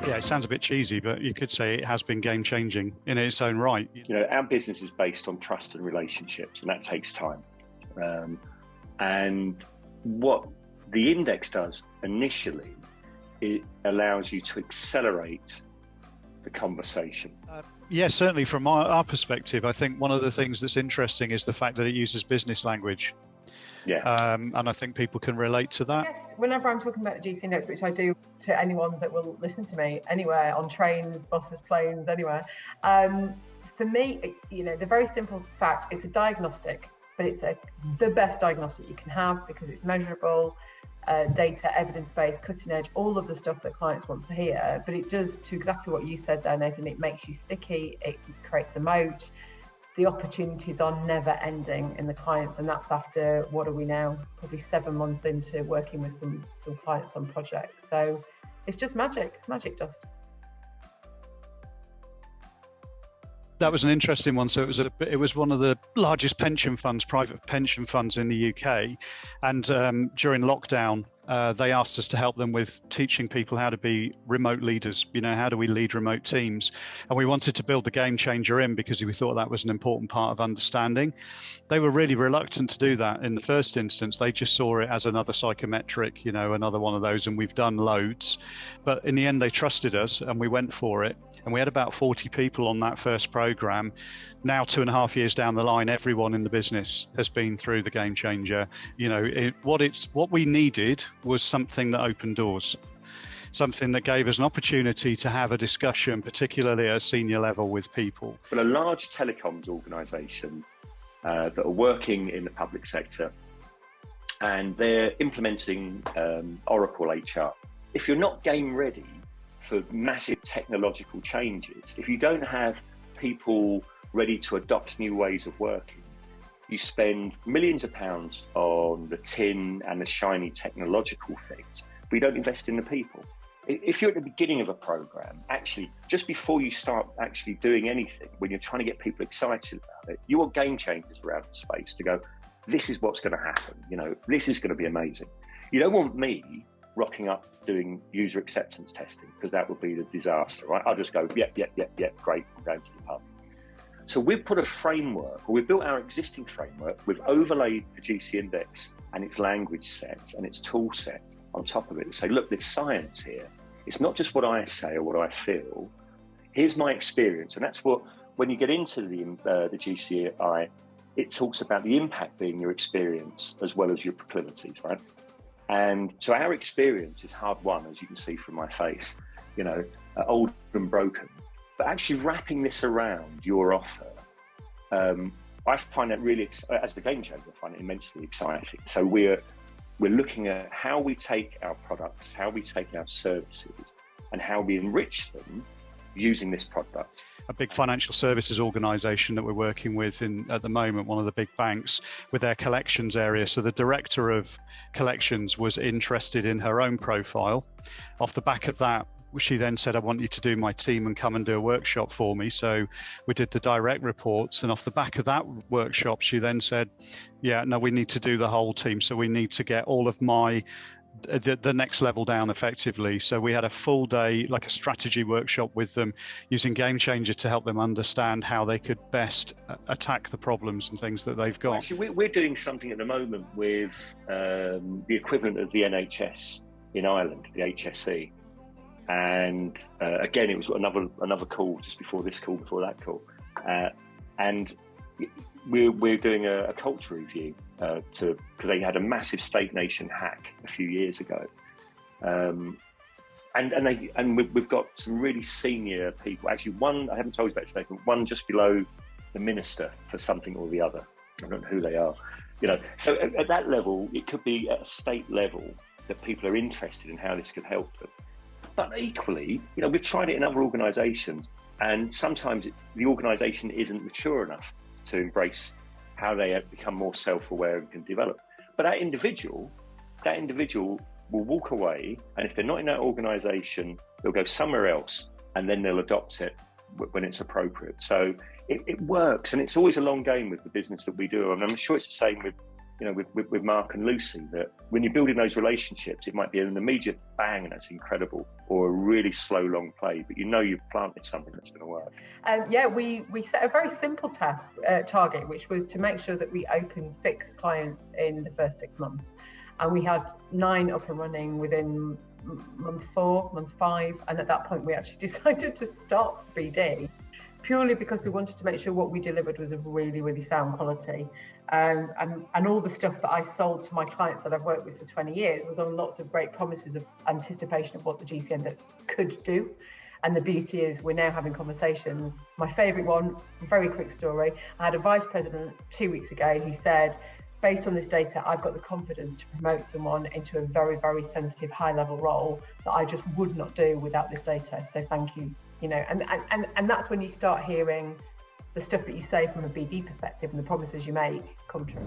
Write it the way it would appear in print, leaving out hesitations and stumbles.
Yeah, it sounds a bit cheesy, but you could say it has been game-changing in its own right. Our business is based on trust and relationships, and that takes time. And what the index does initially, it allows you to accelerate the conversation. Yes, certainly from our perspective, I think one of the things that's interesting is the fact that it uses business language. Yeah. And I think people can relate to that. Yes, whenever I'm talking about the GC Index, which I do to anyone that will listen to me anywhere, on trains, buses, planes, anywhere, for me, the very simple fact, it's a diagnostic, but it's the best diagnostic you can have because it's measurable, data, evidence-based, cutting edge, all of the stuff that clients want to hear. But it does to exactly what you said there, Nathan. It makes you sticky, it creates a moat. The opportunities are never ending in the clients, and that's after, what are we now, probably 7 months into working with some clients on projects. So it's just magic. It's magic dust. That was an interesting one. So it was one of the largest pension funds, private pension funds in the UK, and during lockdown, they asked us to help them with teaching people how to be remote leaders. How do we lead remote teams? And we wanted to build the game changer in because we thought that was an important part of understanding. They were really reluctant to do that in the first instance. They just saw it as another psychometric, another one of those, and we've done loads. But in the end, they trusted us and we went for it. And we had about 40 people on that first program. Now, 2.5 years down the line, everyone in the business has been through the game changer. What we needed was something that opened doors, something that gave us an opportunity to have a discussion, particularly at a senior level with people. But a large telecoms organisation that are working in the public sector, and they're implementing Oracle HR. If you're not game ready for massive technological changes, if you don't have people ready to adopt new ways of working, you spend millions of pounds on the tin and the shiny technological things, but you don't invest in the people. If you're at the beginning of a program, actually, just before you start actually doing anything, when you're trying to get people excited about it, you want game changers around the space to go, this is what's going to happen. This is going to be amazing. You don't want me rocking up doing user acceptance testing, because that would be the disaster, right? I'll just go, yep, great, I'm going to the pub. So we've put a framework, or we've built our existing framework, we've overlaid the GC Index and its language set and its tool set on top of it to say, look, there's science here. It's not just what I say or what I feel. Here's my experience. And that's what, when you get into the GCI, it talks about the impact being your experience as well as your proclivities, right? And so our experience is hard won, as you can see from my face, old and broken. But actually wrapping this around your offer, I find that really, as the game changer, I find it immensely exciting. So we're looking at how we take our products, how we take our services, and how we enrich them using this product. A big financial services organisation that we're working with at the moment, one of the big banks, with their collections area. So the director of collections was interested in her own profile. Off the back of that, she then said, I want you to do my team and come and do a workshop for me. So we did the direct reports, and off the back of that workshop, she then said, we need to do the whole team. So we need to get all of the next level down effectively. So we had a full day, like a strategy workshop with them, using Game Changer to help them understand how they could best attack the problems and things that they've got. Actually, we're doing something at the moment with the equivalent of the NHS in Ireland, the HSE. And again, it was another call just before this call, before that call. And we're doing a culture review because they had a massive state nation hack a few years ago, and we've got some really senior people. Actually, one I haven't told you about today, but one just below the minister for something or the other. I don't know who they are. So at that level, it could be at a state level that people are interested in how this could help them. But equally, we've tried it in other organisations, and sometimes the organisation isn't mature enough to embrace how they have become more self-aware and can develop. But that individual will walk away, and if they're not in that organisation, they'll go somewhere else, and then they'll adopt it when it's appropriate. So it works, and it's always a long game with the business that we do. And I'm sure it's the same with you know, with Mark and Lucy, that when you're building those relationships, it might be an immediate bang and that's incredible, or a really slow, long play, but you know you've planted something that's going to work. Yeah, we set a very simple target, which was to make sure that we opened 6 clients in the first 6 months. And we had 9 up and running within month 4, month 5. And at that point, we actually decided to stop BD, purely because we wanted to make sure what we delivered was of really, really sound quality. And all the stuff that I sold to my clients that I've worked with for 20 years was on lots of great promises of anticipation of what the GC Index could do. And the beauty is we're now having conversations. My favourite one, very quick story. I had a vice president 2 weeks ago who said, based on this data, I've got the confidence to promote someone into a very, very sensitive, high-level role that I just would not do without this data. So thank you. You know, and that's when you start hearing the stuff that you say from a BD perspective and the promises you make come true.